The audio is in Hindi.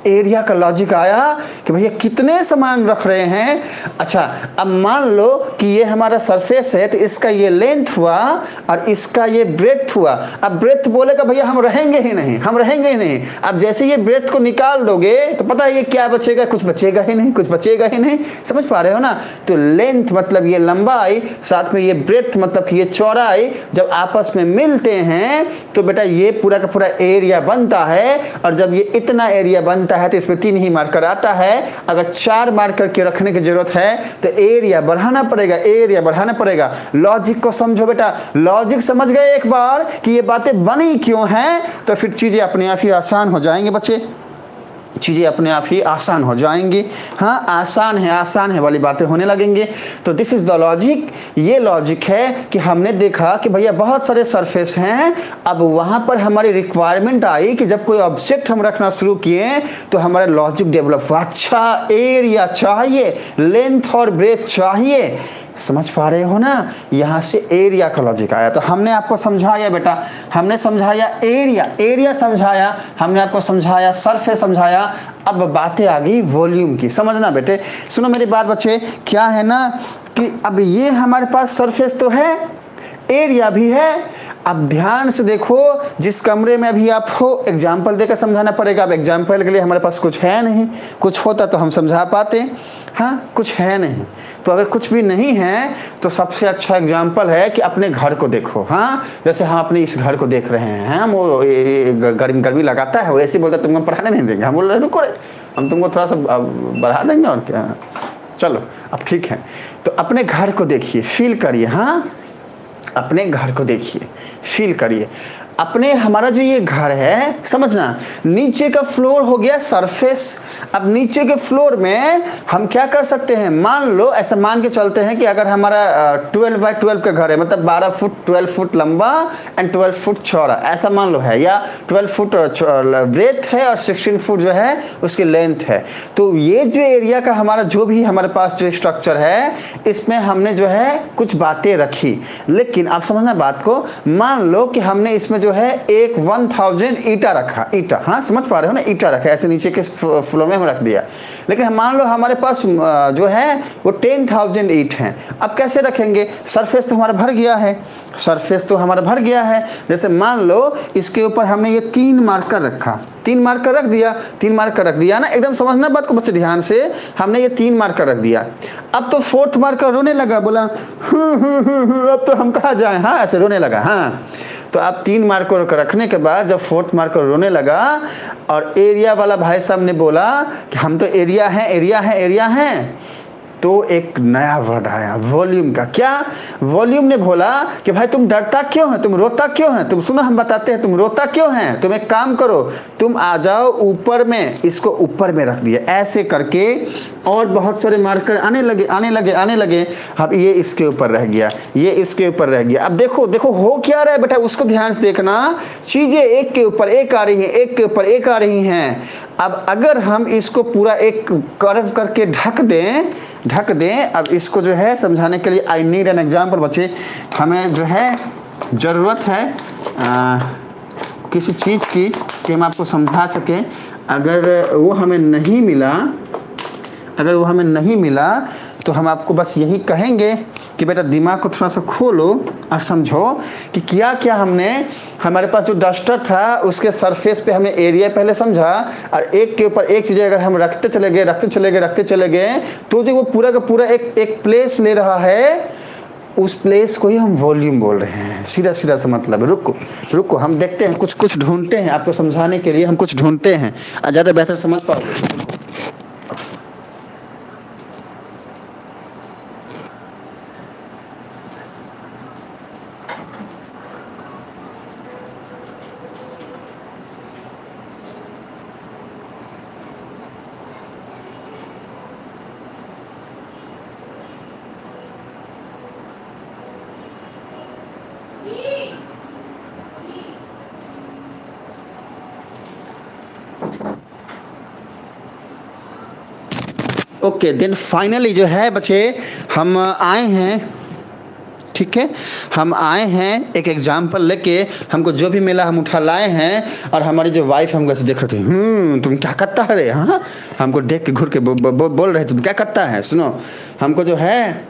एरिया का लॉजिक आया कि भैया कितने सामान रख रहे हैं। अच्छा, अब मान लो कि ये हमारा सरफेस है, तो इसका ये लेंथ हुआ और इसका ये ब्रेथ हुआ। अब ब्रेथ बोलेगा भैया हम रहेंगे ही नहीं, हम रहेंगे ही नहीं। अब जैसे ये ब्रेथ को निकाल दोगे तो पता है ये क्या बचेगा, कुछ बचेगा ही नहीं, कुछ बचेगा ही नहीं। समझ पा रहे हो ना। तो लेंथ मतलब ये लंबाई, साथ में ये ब्रेथ मतलब कि ये चौड़ाई, जब आपस में मिलते हैं तो बेटा ये पूरा का पूरा एरिया बनता है। और जब ये इतना एरिया बनता है तो इसमें 3 ही मार्कर आता है। अगर 4 मार्कर के रखने की जरूरत है तो एरिया बढ़ाना पड़ेगा, एरिया बढ़ाना पड़ेगा। लॉजिक को समझो बेटा, लॉजिक समझ गए एक बार कि ये बातें बनी क्यों हैं, तो फिर चीजें अपने आप ही आसान हो जाएंगे बच्चे, चीज़ें अपने आप ही आसान हो जाएंगी। हाँ, आसान है वाली बातें होने लगेंगे। तो दिस इज़ द लॉजिक। ये लॉजिक है कि हमने देखा कि भैया बहुत सारे सरफेस हैं। अब वहाँ पर हमारी रिक्वायरमेंट आई कि जब कोई ऑब्जेक्ट हम रखना शुरू किए तो हमारा लॉजिक डेवलप हुआ। अच्छा, एरिया चाहिए, लेंथ और ब्रेथ चाहिए। समझ पा रहे हो ना। यहाँ से एरिया का लॉजिक आया। तो हमने आपको समझाया बेटा, हमने समझाया एरिया समझाया, हमने आपको समझाया सरफेस समझाया। अब बातें आ गई वॉल्यूम की। समझना बेटे, सुनो मेरी बात बच्चे, क्या है ना कि अब ये हमारे पास सरफेस तो है, एरिया भी है। अब ध्यान से देखो, जिस कमरे में अभी आप हो एग्जाम्पल देकर समझाना पड़ेगा। अब एग्जाम्पल के लिए हमारे पास कुछ है नहीं, कुछ होता तो हम समझा पाते। हाँ, कुछ है नहीं, तो अगर कुछ भी नहीं है तो सबसे अच्छा एग्जाम्पल है कि अपने घर को देखो। हाँ, जैसे हम अपने इस घर को देख रहे हैं, हम वो गर्मी लगाता है, वो ऐसे बोलता है तुमको पढ़ाने नहीं देंगे। हम बोल रहे रुको रे, हम तुमको थोड़ा सा बढ़ा देंगे और क्या। चलो अब ठीक है, तो अपने घर को देखिए, फील करिए। हाँ, अपने घर को देखिए, फील करिए। अपने हमारा जो ये घर है, समझना, नीचे का फ्लोर हो गया सरफेस। अब नीचे के फ्लोर में हम क्या कर सकते हैं, मान लो ऐसा मान के चलते हैं कि अगर हमारा 12 बाई 12 का घर है, मतलब 12 फुट 12 फुट लंबा एंड 12 फुट चौड़ा, ऐसा मान लो है, या 12 फुट ब्रेथ है और 16 फुट जो है उसकी लेंथ है। तो ये जो एरिया का हमारा जो भी हमारे पास जो स्ट्रक्चर है, इसमें हमने जो है कुछ बातें रखी। लेकिन आप समझना बात को, मान लो कि हमने इसमें जो है एक 1000 ईटा रखा, ईटा। हाँ, समझ पा रहे हो ना, ईटा रखा ऐसे नीचे के फ्लोर में हम रख दिया। लेकिन मान लो हमारे पास जो है वो 10,000 ईट हैं। अब कैसे रखेंगे, सरफेस तो हमारा भर गया है, सरफेस तो हमारा भर गया है। जैसे मान लो इसके ऊपर हमने ये 3 मार्कर रखा, 3 मार्कर रख दिया, 3 मार्कर रख दिया ना। एकदम समझना बात को बच्चे ध्यान से, हमने ये 3 मार्कर रख दिया। अब तो 4th मार्कर रोने लगा, बोला अब तो हम कहाँ जाएं। हाँ, ऐसे रोने लगा। हाँ, तो आप 3 मार्कर रखने के बाद जब 4th मार्कर रोने लगा और एरिया वाला भाई साहब ने बोला कि हम तो एरिया हैं, तो एक नया वर्ड आया वॉल्यूम का। क्या, वॉल्यूम ने बोला कि भाई तुम डरता क्यों है, तुम रोता क्यों है, तुम सुनो हम बताते हैं, तुम रोता क्यों है, तुम एक काम करो, तुम आ जाओ ऊपर में। इसको ऊपर में रख दिया ऐसे करके, और बहुत सारे मार्कर आने लगे। अब ये इसके ऊपर रह गया, ये इसके ऊपर रह गया। अब देखो हो क्या रहा है बेटा, उसको ध्यान से देखना। चीजें एक के ऊपर एक आ रही हैं, एक के ऊपर एक आ रही हैं। अब अगर हम इसको पूरा एक कर्व करके ढक दें, अब इसको जो है समझाने के लिए आई नीड एन एग्जाम्पल बच्चे। हमें जो है ज़रूरत है किसी चीज़ की कि हम आपको समझा सकें। अगर वो हमें नहीं मिला तो हम आपको बस यही कहेंगे कि बेटा दिमाग को थोड़ा सा खोलो और समझो कि क्या क्या हमने, हमारे पास जो डस्टर था उसके सरफेस पे हमने एरिया पहले समझा, और एक के ऊपर एक चीज़ें अगर हम रखते चले गए तो जो वो पूरा का पूरा एक प्लेस ले रहा है, उस प्लेस को ही हम वॉल्यूम बोल रहे हैं। सीधा सा मतलब। रुको हम देखते हैं, कुछ ढूंढते हैं आपको समझाने के लिए, हम कुछ ढूंढते हैं, ज़्यादा बेहतर समझ पाओगे। ओके, देन फाइनली जो है बच्चे हम आए हैं ठीक है, हम आए हैं एक एग्जाम्पल लेके, हमको जो भी मिला हम उठा लाए हैं, और हमारी जो वाइफ हमको ऐसे देख रहे थे, तुम क्या करता है रे, हाँ, हमको देख के घूर के बोल रहे तुम क्या करता है। सुनो, हमको जो है